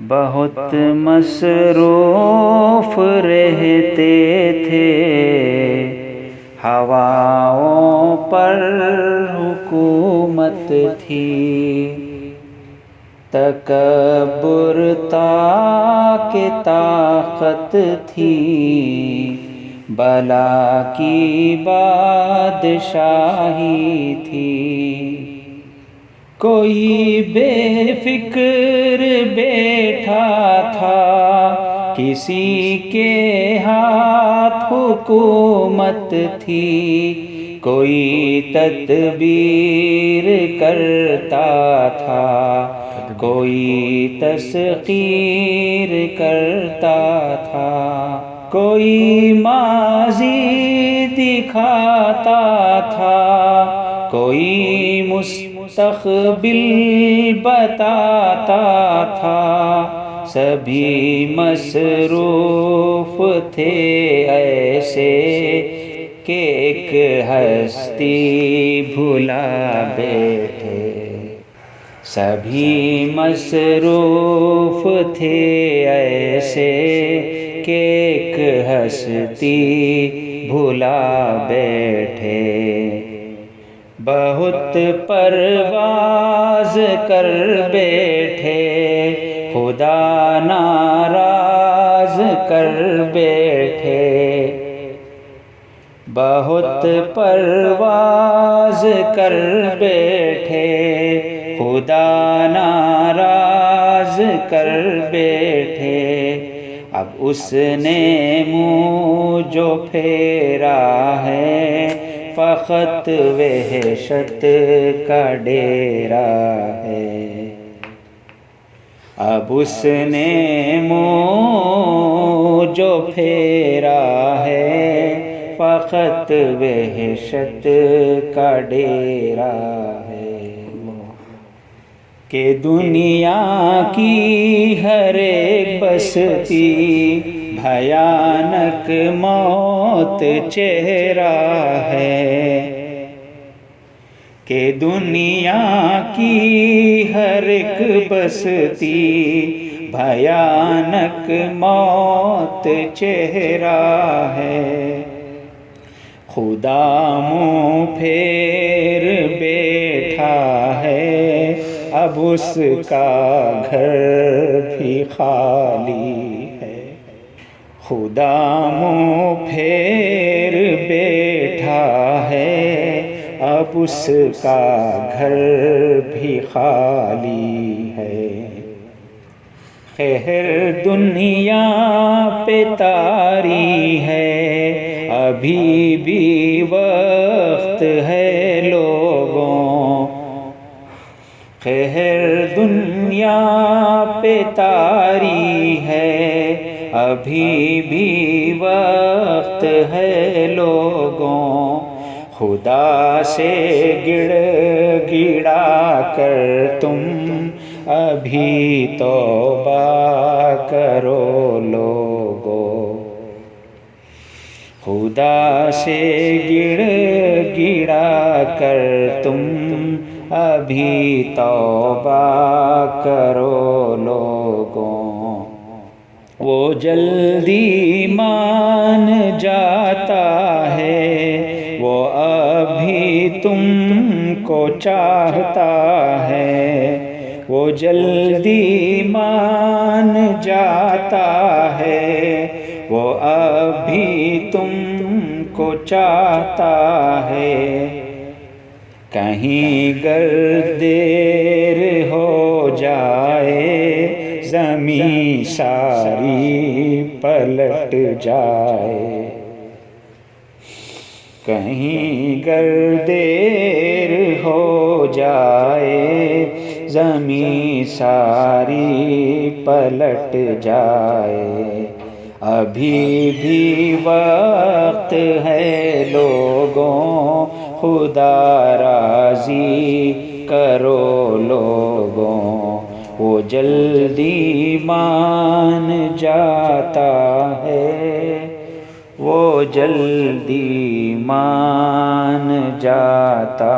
بہت مصروف رہتے تھے، ہواؤں پر حکومت تھی، تکبر تھا کہ طاقت تھی، بلا کی بادشاہی تھی۔ کوئی بے فکر بیٹھا تھا، کسی کے ہاتھ حکومت تھی، کوئی تدبیر کرتا تھا، کوئی تسخیر کرتا تھا، کوئی ماضی دکھاتا تھا، کوئی مستقبل بتاتا تھا، سبھی مصروف تھے ایسے کہ ایک ہستی بھلا بیٹھے۔ سبھی مصروف تھے ایسے کہ ایک ہستی بھلا بیٹھے۔ بہت پرواز کر بیٹھے، خدا ناراض کر بیٹھے۔ بہت پرواز کر بیٹھے، خدا ناراض کر بیٹھے۔ اب اس نے منہ جو پھیرا ہے، فقط وحشت کا ڈیرا ہے۔ اب اس نے منہ جو پھیرا ہے، فقط وحشت کا ڈیرا ہے۔ کہ دنیا کی ہر ایک بستی بھیانک موت چہرہ ہے۔ کہ دنیا کی ہر ایک بستی بھیانک موت چہرہ ہے۔ خدا منہ پھیر بیٹھا ہے، اب اس کا گھر بھی خالی ہے۔ خدا منہ پھیر بیٹھا ہے، اب اس کا گھر بھی خالی ہے۔ خیر دنیا پہ طاری ہے، ابھی بھی وقت ہے لوگوں۔ خیر دنیا پہ طاری ہے، ابھی بھی وقت ہے لوگوں۔ خدا سے گڑ گڑا کر تم ابھی توبہ کرو لوگو۔ خدا سے گڑ گڑا کر تم ابھی توبہ کرو لوگوں۔ وہ جلدی مان جاتا ہے، وہ ابھی تم کو چاہتا ہے۔ وہ جلدی مان جاتا ہے، وہ ابھی تم کو چاہتا ہے۔ کہیں گر دیر ہو جائے، زمین ساری پلٹ جائے۔ کہیں گر دیر ہو جائے، زمین ساری پلٹ جائے۔ ابھی بھی وقت ہے لوگوں، خدا راضی کرو لوگوں۔ وہ جلدی مان جاتا ہے، وہ جلدی مان جاتا